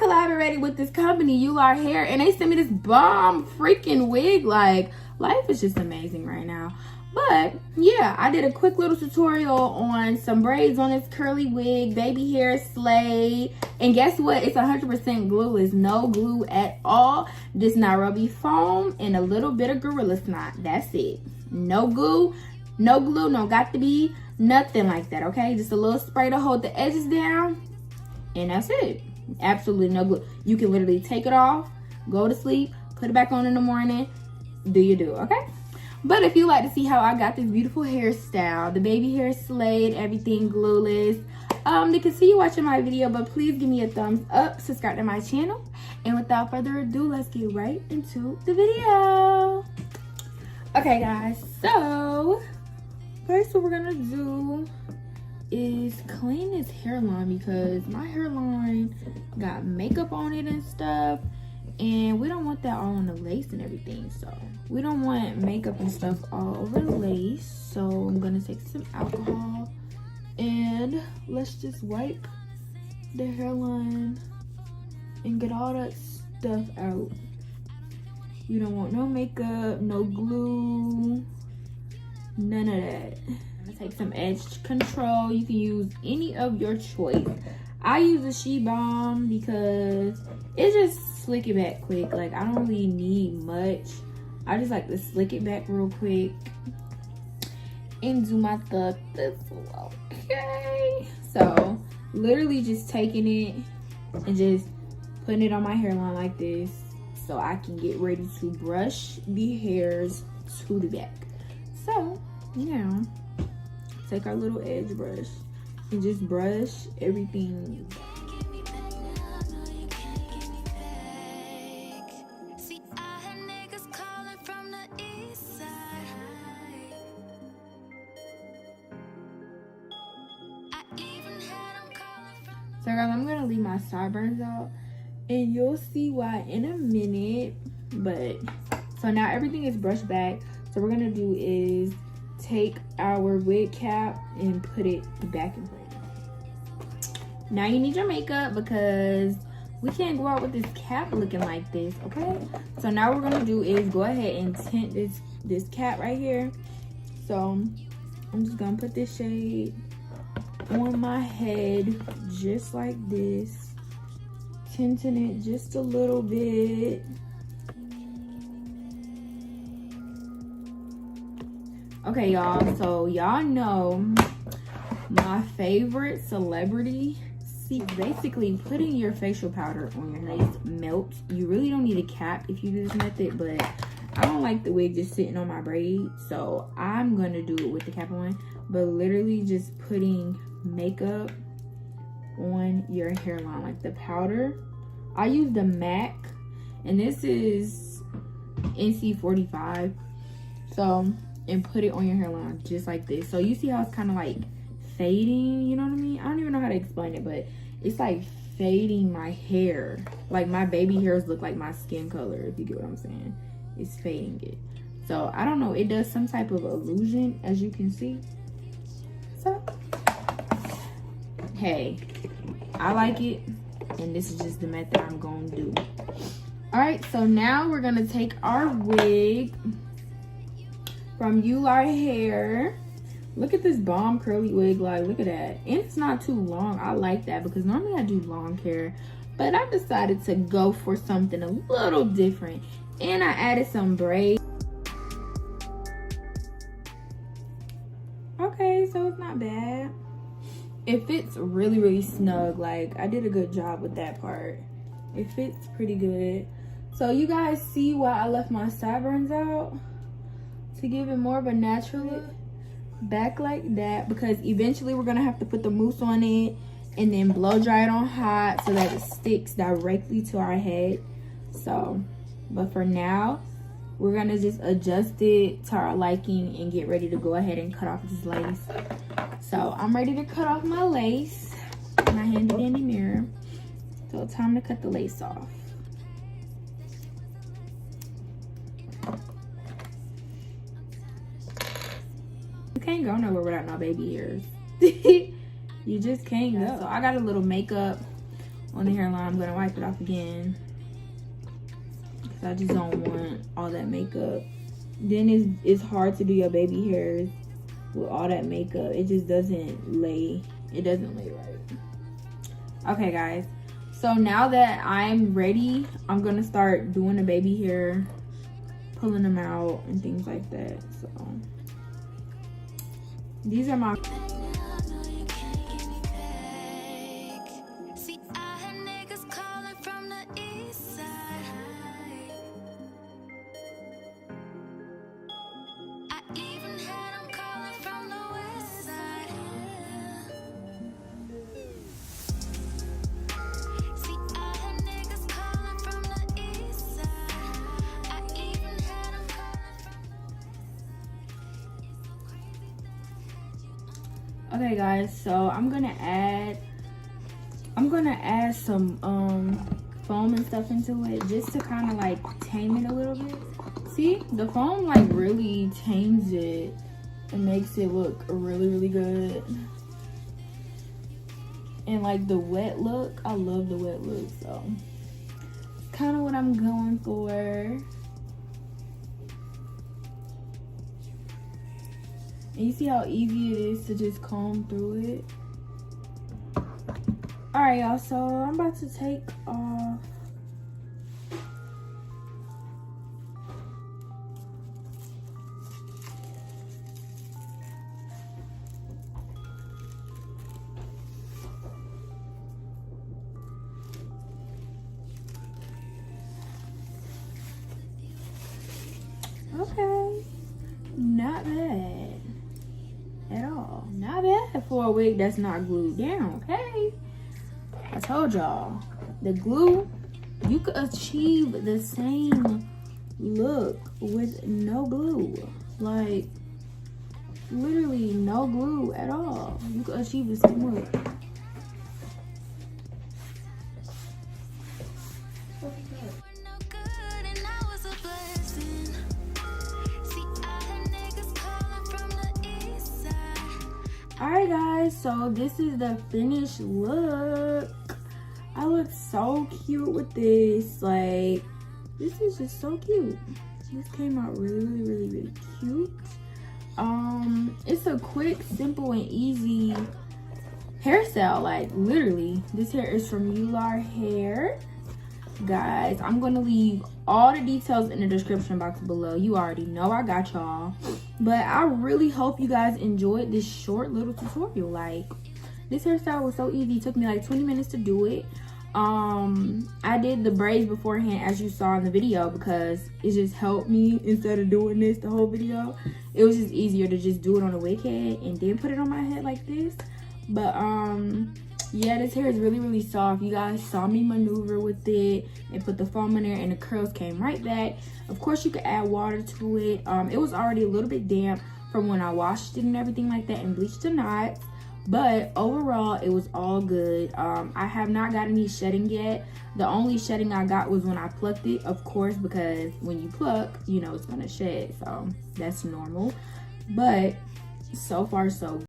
collaborated with this company, Eullair Hair, and they sent me this bomb freaking wig. Like, life is just amazing right now. But yeah, I did a quick little tutorial on some braids on this curly wig. Baby hair slayed. And guess what? It's 100% glueless. No glue at all. Just Nairobi foam and a little bit of Gorilla Snot. That's it. No glue, no got to be, nothing like that, okay? Just a little spray to hold the edges down. And that's it. Absolutely no glue. You can literally take it off, go to sleep, put it back on in the morning. Do you do, okay? But if you like to see how I got this beautiful hairstyle, the baby hair slayed, everything glueless, they can see you watching my video, but please give me a thumbs up, subscribe to my channel, and without further ado, let's get right into the video. Okay guys, so first what we're gonna do is clean this hairline because my hairline got makeup on it and stuff, and we don't want that all on the lace and everything. So we don't want makeup and stuff all over the lace. So I'm gonna take some alcohol and let's just wipe the hairline and get all that stuff out. You don't want no makeup, no glue, none of that. I'm gonna take some edge control. You can use any of your choice. I use a She Balm because it just slick it back quick. Like, I don't really need much. I just like to slick it back real quick and do my thug thistle, okay? So literally just taking it and just putting it on my hairline like this so I can get ready to brush the hairs to the back. So now take our little edge brush and just brush everything. So guys, I'm gonna leave my sideburns out and you'll see why in a minute. But so now everything is brushed back. So what we're gonna do is take our wig cap and put it back in place. Now you need your makeup because we can't go out with this cap looking like this, okay? So now what we're gonna do is go ahead and tint this cap right here. So I'm just gonna put this shade on my head just like this, tinting it just a little bit. Okay y'all, so y'all know my favorite celebrity. See, basically putting your facial powder on your face melts. You really don't need a cap if you do this method, but I don't like the wig just sitting on my braid, so I'm gonna do it with the cap on. But literally just putting makeup on your hairline, like the powder. I use the MAC, and this is NC45. So, and put it on your hairline just like this. So you see how it's kind of like fading, you know what I mean? I don't even know how to explain it, but it's like fading my hair. Like my baby hairs look like my skin color, if you get what I'm saying. It's fading it. So I don't know, it does some type of illusion, as you can see. So hey, I like it, and this is just the method I'm gonna do. All right, so now we're gonna take our wig from Eullair Hair. Look at this bomb curly wig, like look at that. And it's not too long. I like that because normally I do long hair, but I decided to go for something a little different, and I added some braids. Okay, so it's not bad. It fits really snug. Like, I did a good job with that part. It fits pretty good. So you guys see why I left my sideburns out? To give it more of a natural look back like that, because eventually we're gonna have to put the mousse on it and then blow dry it on hot so that it sticks directly to our head. So, but for now, we're gonna just adjust it to our liking and get ready to go ahead and cut off this lace. So I'm ready to cut off my lace. My handy dandy mirror. So it's time to cut the lace off. You can't go nowhere without no baby hairs. You just can't go. So I got a little makeup on the hairline. I'm gonna wipe it off again because I just don't want all that makeup. Then it's hard to do your baby hairs with all that makeup. It just doesn't lay. It doesn't lay right. Okay, guys. So now that I'm ready, I'm gonna start doing the baby hair, pulling them out and things like that. So these are my okay, guys, so I'm gonna add some foam and stuff into it just to kind of like tame it a little bit. See, the foam like really tames it and makes it look really good. And like the wet look, I love the wet look, so kind of what I'm going for. And you see how easy it is to just comb through it. All right, y'all, so I'm about to take off okay, not bad at all. Not bad for a wig that's not glued down, okay? I told y'all, the glue, you could achieve the same look with no glue. Like, literally no glue at all. You could achieve the same look. Alright, guys, so this is the finished look. I look so cute with this. Like, this is just so cute. This came out really cute. It's a quick, simple, and easy hairstyle. Like, literally, this hair is from Eullair hair. Guys, I'm gonna leave all the details in the description box below. You already know I got y'all, but I really hope you guys enjoyed this short little tutorial. Like, this hairstyle was so easy. It took me like 20 minutes to do it. I did the braids beforehand, as you saw in the video, because it just helped me instead of doing this the whole video. It was just easier to just do it on a wig head and then put it on my head like this. But yeah, this hair is really soft. You guys saw me maneuver with it and put the foam in there, and the curls came right back. Of course, you could add water to it. It was already a little bit damp from when I washed it and everything like that and bleached the knots, but overall it was all good. I have not got any shedding yet. The only shedding I got was when I plucked it, of course, because when you pluck, you know it's gonna shed, so that's normal. But so far so